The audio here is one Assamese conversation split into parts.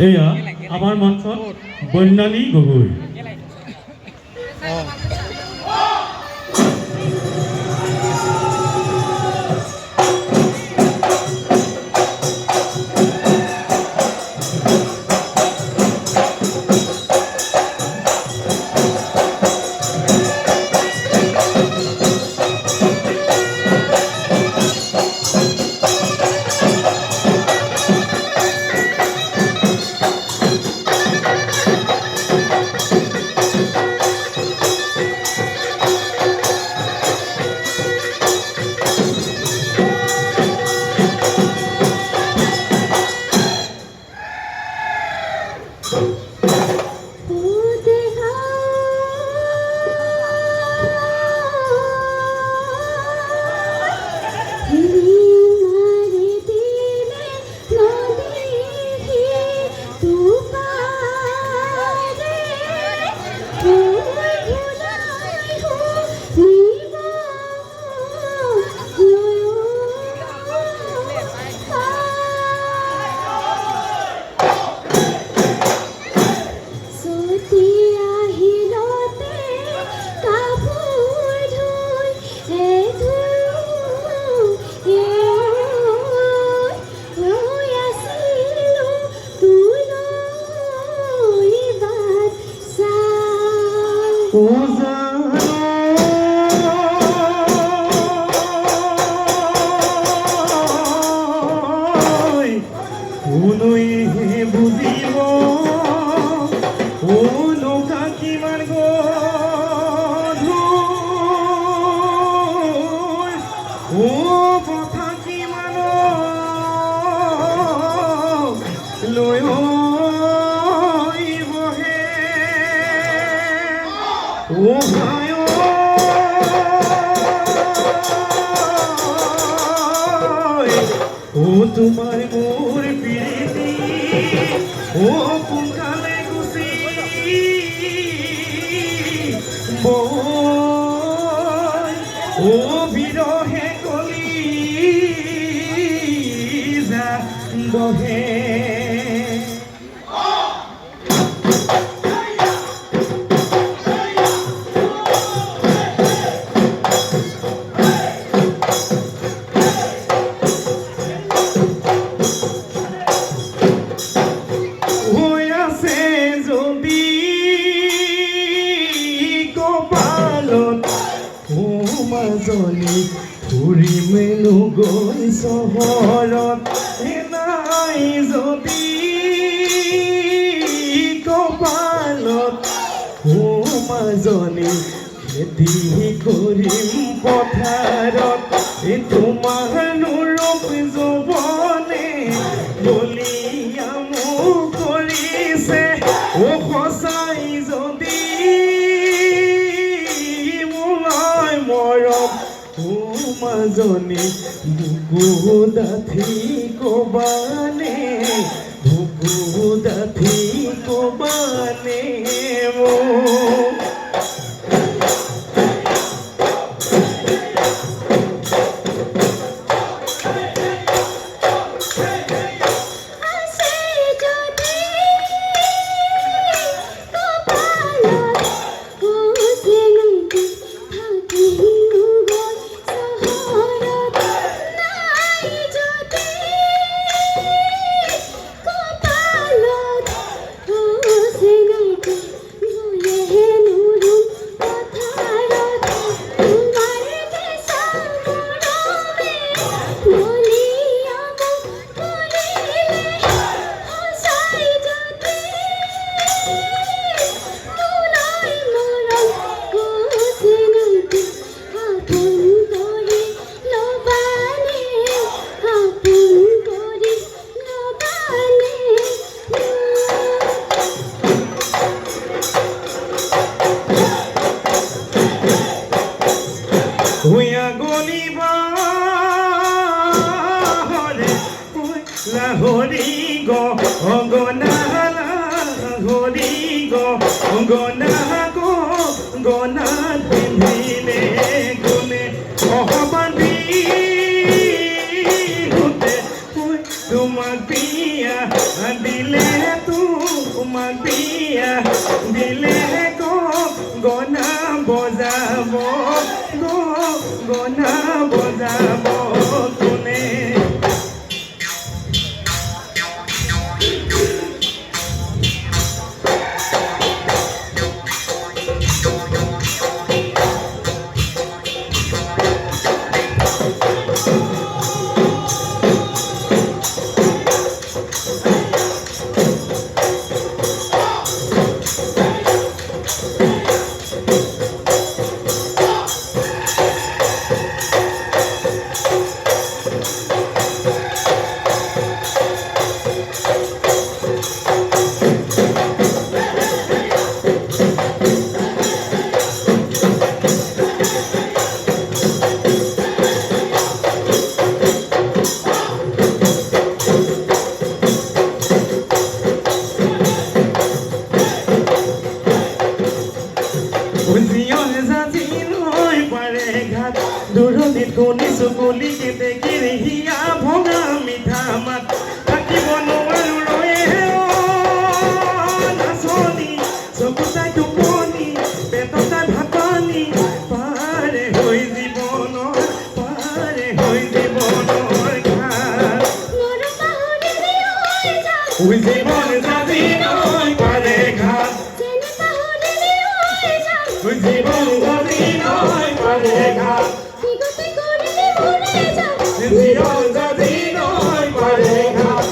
এয়া আমাৰ মঞ্চত বন্যালী গগৈ। তোমাৰ মোৰ পিৰিতি ও পুঙ্গালে গুছি ও বিৰহে কলি যা বহে ফুৰি মেলো গৈ চহৰত নাই যদি কপালত মাজনী খেতি কৰিম পথাৰত তোমাৰ নুৰূপ যৌৱনে বলিয়া মোক কৰিছে ও সঁচাই যদি মোলৈ মৰম মাজনী বুকু ডাঠি কবানে বুকু ডাঠি কবানে গনা পিন্ধিলে গুণে অহবান্ধি তোমাক বিয়া দিলে তোমাক বিয়া দিলে গনা বজাব গনা বজাব কোনে দূৰণিত শুনিছো কলি কেতে কিৰিহিয়া ভঙা মিঠা মাত থাকিব নোৱাৰো ৰয়ে নাচনি চকুতাই টোপনি পেটতাই ভাতনি পাৰে হৈ জীৱনৰ ঘাট জীৱন জাতি নৈ পাৰে ঘাট জীৱন জাতি নৈ পাৰে ঘাট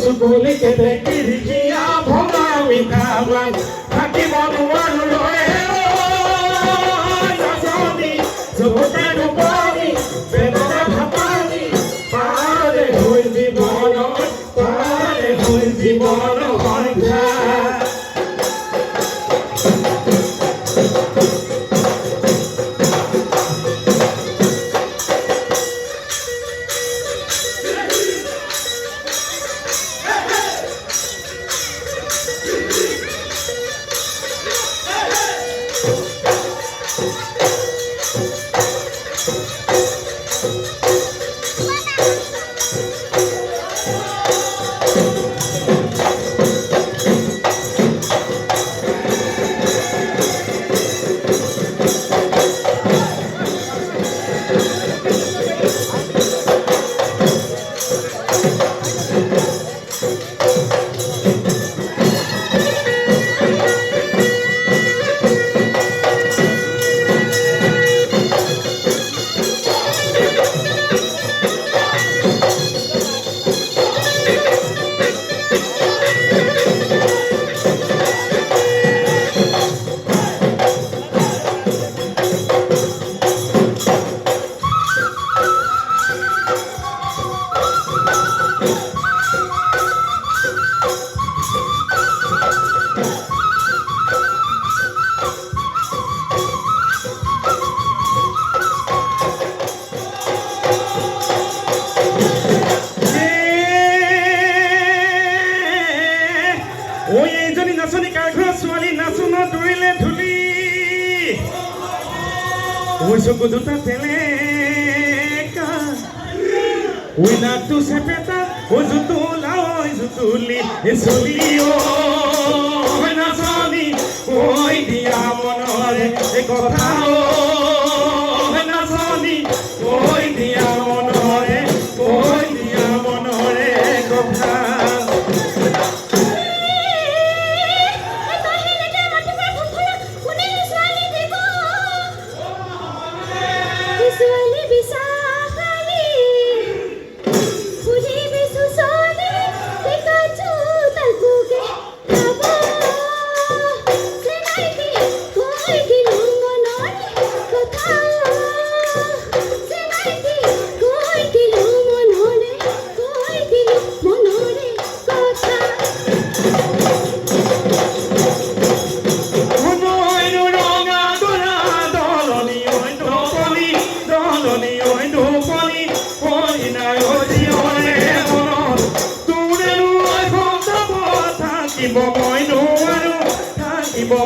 চুকুলি কেতে কিৰিকিয়া ভঙা মিঠা মাত থাকিব নোৱাৰো ৰয়ে নাচনি চকুতাই টোপনি পেটতে ভাতনি পাৰে হৈ জীৱনৰ ঘাট নাচনি কাৰ ঘৰৰ ছোৱালী নাচনত দৌৰিলে ধূলি চকু দুটা তেলেকা নাকটো চেপেটা জুতু লাওই জুতুলি চলি নাচনি কৈ দিয়া মনৰে কথা নাচনি কৈ দিয়া মনৰে কথা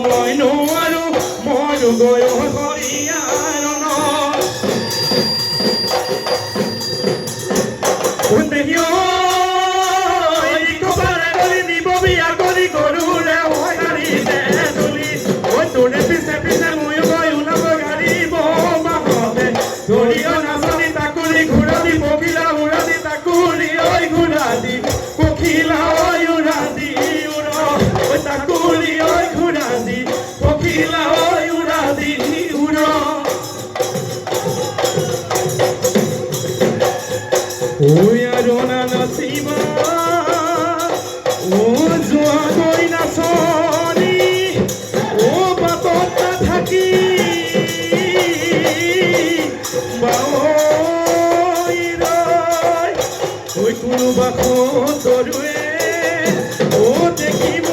মই নোৱাৰো মইতো গৈ হৰিয়াৰ দেখিব